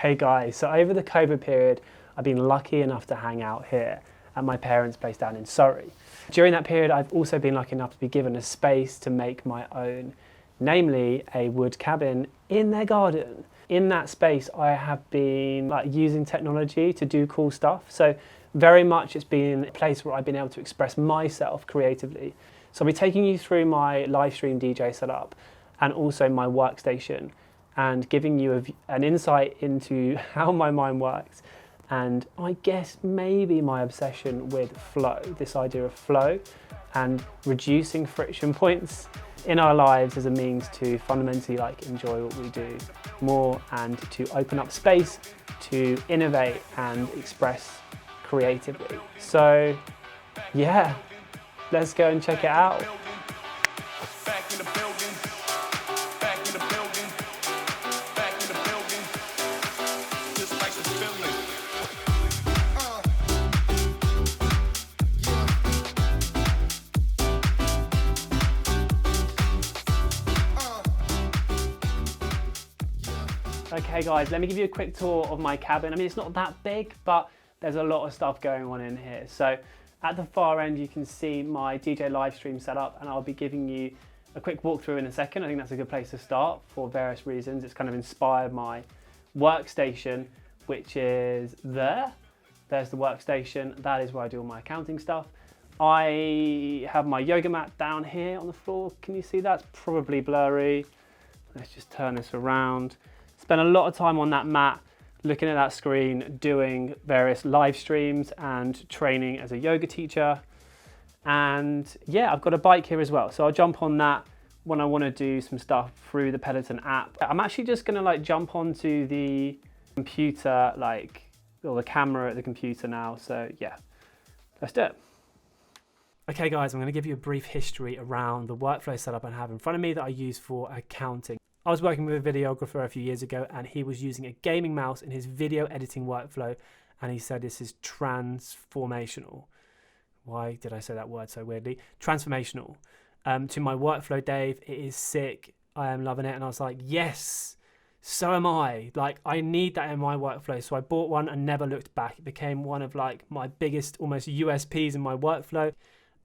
Hey guys, so over the COVID period, I've been lucky enough to hang out here at my parents' place down in Surrey. During that period, I've also been lucky enough to be given a space to make my own, namely a wood cabin in their garden. In that space, I have been using technology to do cool stuff. So very much it's been a place where I've been able to express myself creatively. So I'll be taking you through my live stream DJ setup and also my workstation, and giving you an insight into how my mind works, and I guess maybe my obsession with flow, this idea of flow and reducing friction points in our lives as a means to fundamentally enjoy what we do more and to open up space to innovate and express creatively. So yeah, let's go and check it out. Okay guys, let me give you a quick tour of my cabin. I mean, it's not that big, but there's a lot of stuff going on in here. So at the far end, you can see my DJ live stream setup, and I'll be giving you a quick walkthrough in a second. I think that's a good place to start for various reasons. It's kind of inspired my workstation, which is there. There's the workstation. That is where I do all my accounting stuff. I have my yoga mat down here on the floor. Can you see that? It's probably blurry. Let's just turn this around. Spent a lot of time on that mat, looking at that screen, doing various live streams and training as a yoga teacher. And yeah, I've got a bike here as well. So I'll jump on that when I want to do some stuff through the Peloton app. I'm actually just going to jump onto the computer, or the camera at the computer now. So yeah, let's do it. Okay guys, I'm going to give you a brief history around the workflow setup I have in front of me that I use for accounting. I was working with a videographer a few years ago, and he was using a gaming mouse in his video editing workflow, and he said this is transformational. Why did I say that word so weirdly? Transformational. To my workflow, Dave, it is sick. I am loving it. And I was like, yes, so am I. I need that in my workflow. So I bought one and never looked back. It became one of my biggest almost USPs in my workflow,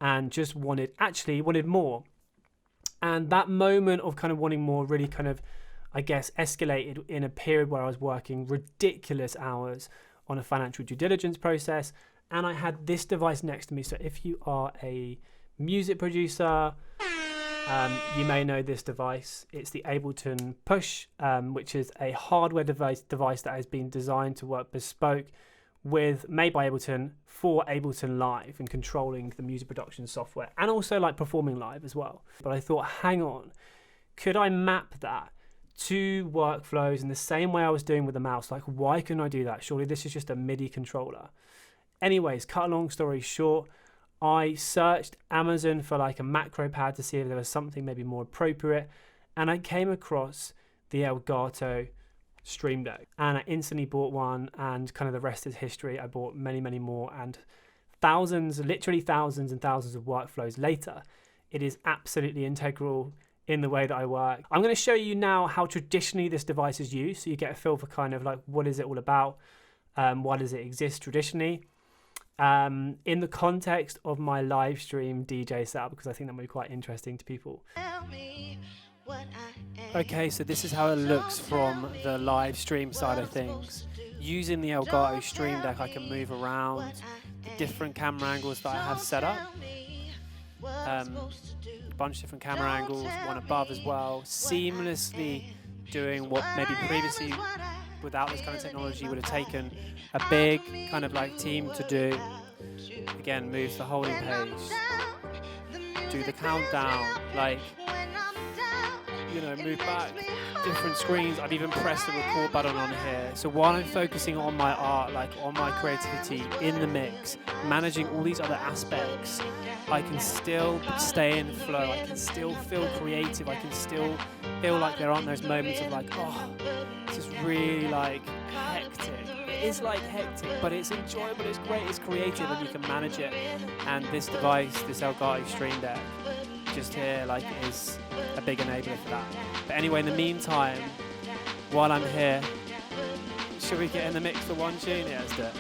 and just wanted more. And that moment of kind of wanting more really I guess, escalated in a period where I was working ridiculous hours on a financial due diligence process. And I had this device next to me. So if you are a music producer, you may know this device. It's the Ableton Push, which is a hardware device that has been designed to work bespoke made by Ableton for Ableton Live and controlling the music production software, and also performing live as well. But I thought, hang on, could I map that to workflows in the same way I was doing with the mouse? Why couldn't I do that? Surely this is just a MIDI controller. Anyways, cut a long story short, I searched Amazon for a macro pad to see if there was something maybe more appropriate, and I came across the Elgato Stream Deck, and I instantly bought one, and kind of the rest is history. I bought many more, and literally thousands and thousands of workflows later, it is absolutely integral in the way that I work. I'm going to show you now how traditionally this device is used, so you get a feel for what is it all about, why does it exist traditionally, in the context of my live stream DJ setup, because I think that might be quite interesting to people. Okay, so this is how it looks from the live stream side of things. Using the Elgato Stream Deck, I can move around the different camera angles that I have set up. A bunch of different camera angles, one above as well. Seamlessly doing what maybe previously, without this kind of technology, would have taken a big team to do. Again, moves the holding page. Do the countdown, move back, different screens. I've even pressed the record button on here. So while I'm focusing on my art, on my creativity in the mix, managing all these other aspects, I can still stay in flow. I can still feel creative. I can still feel there aren't those moments of oh, this is really hectic. It is hectic, but it's enjoyable, it's great, it's creative, and you can manage it. And this device, this Elgato Stream Deck, just here is a big enabler for that. But anyway, in the meantime, while I'm here Should we get in the mix for one tune? Yeah, let's do it.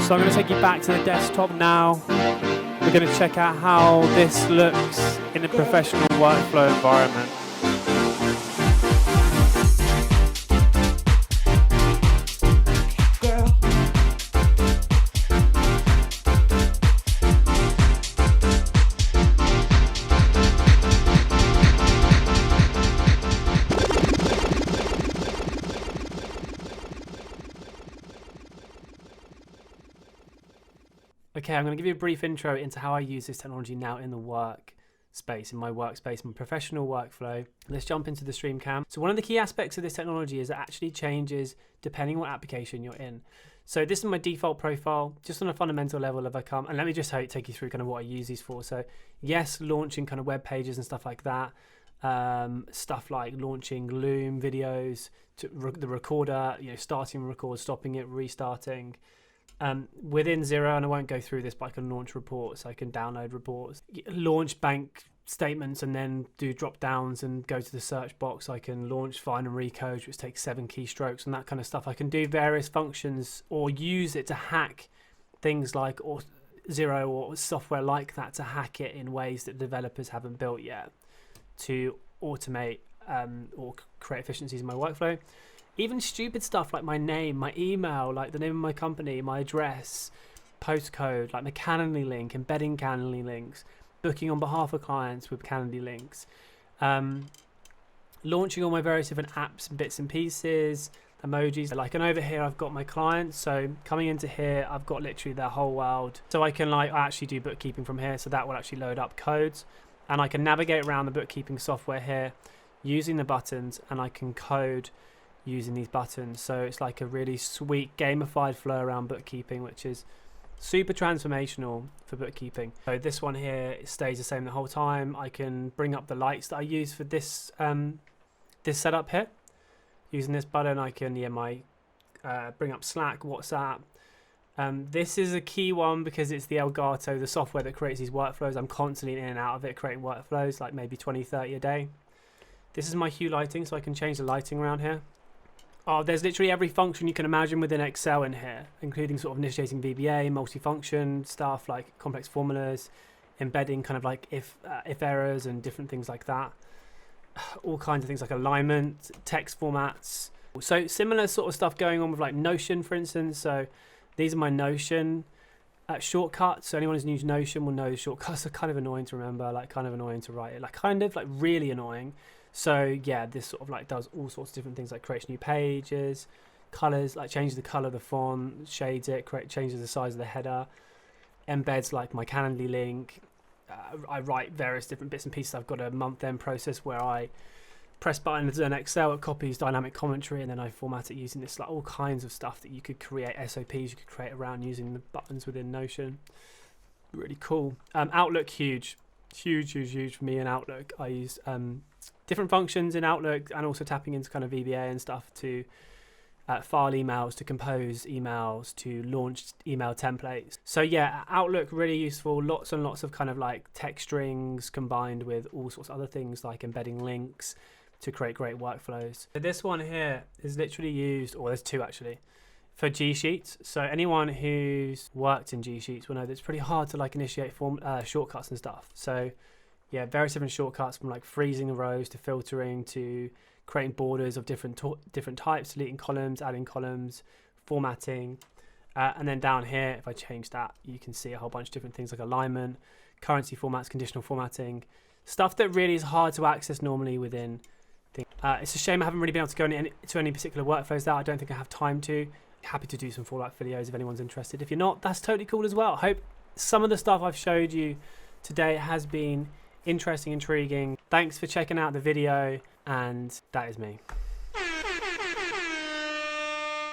So I'm going to take you back to the desktop now. We're going to check out how this looks in a professional workflow environment. Okay, I'm going to give you a brief intro into how I use this technology now in the workspace, in my workspace, my professional workflow. Let's jump into the stream cam. So one of the key aspects of this technology is it actually changes depending on what application you're in. So this is my default profile, just on a fundamental level if I come, and let me just take you through kind of what I use these for. So yes, launching kind of web pages and stuff like that. Stuff like launching Loom videos, to the recorder, starting record, stopping it, restarting. Within Xero, and I won't go through this, but I can launch reports, I can download reports, launch bank statements and then do drop downs and go to the search box. I can launch find and recode, which takes 7 keystrokes and that kind of stuff. I can do various functions or use it to hack things like Xero or software like that, to hack it in ways that developers haven't built yet, to automate or create efficiencies in my workflow. Even stupid stuff like my name, my email, like the name of my company, my address, postcode, like my Calendly link, embedding Calendly links, booking on behalf of clients with Calendly links, launching all my various different apps and bits and pieces, emojis. And over here I've got my clients, so coming into here I've got literally their whole world. So I can actually do bookkeeping from here, so that will actually load up codes, and I can navigate around the bookkeeping software here using the buttons, and I can code using these buttons. So it's like a really sweet gamified flow around bookkeeping, which is super transformational for bookkeeping. So this one here, it stays the same the whole time. I can bring up the lights that I use for this this setup here. Using this button, I can bring up Slack, WhatsApp. This is a key one because it's the Elgato, the software that creates these workflows. I'm constantly in and out of it creating workflows, like maybe 20, 30 a day. This is my hue lighting, so I can change the lighting around here. Oh, there's literally every function you can imagine within Excel in here, including sort of initiating VBA, multifunction stuff like complex formulas, embedding kind of like if errors and different things like that. All kinds of things like alignment, text formats. So similar sort of stuff going on with like Notion, for instance. So these are my Notion shortcuts. So anyone who's used Notion will know the shortcuts are kind of annoying to remember, like kind of annoying to write, like kind of like really annoying. So yeah, this sort of like does all sorts of different things like creates new pages, colors, like changes the color of the font, shades it, changes the size of the header, embeds like my Calendly link. I write various different bits and pieces. I've got a month-end process where I press buttons in Excel, it copies dynamic commentary, and then I format it using this, like all kinds of stuff that you could create, SOPs you could create around using the buttons within Notion. Really cool. Outlook, huge for me in Outlook. I use different functions in Outlook and also tapping into kind of VBA and stuff to file emails, to compose emails, to launch email templates. So yeah, Outlook really useful. Lots and lots of kind of like text strings combined with all sorts of other things like embedding links to create great workflows. So this one here is literally used, or there's two actually, for G Sheets. So anyone who's worked in G Sheets will know that it's pretty hard to like initiate shortcuts and stuff. So yeah, various different shortcuts from like freezing the rows to filtering to creating borders of different types, deleting columns, adding columns, formatting. And then down here, if I change that, you can see a whole bunch of different things like alignment, currency formats, conditional formatting, stuff that really is hard to access normally within things. It's a shame I haven't really been able to go into any particular workflows that I don't think I have time to. Happy to do some follow-up videos if anyone's interested. If you're not, that's totally cool as well. I hope some of the stuff I've showed you today has been interesting, intriguing. Thanks for checking out the video, and that is me.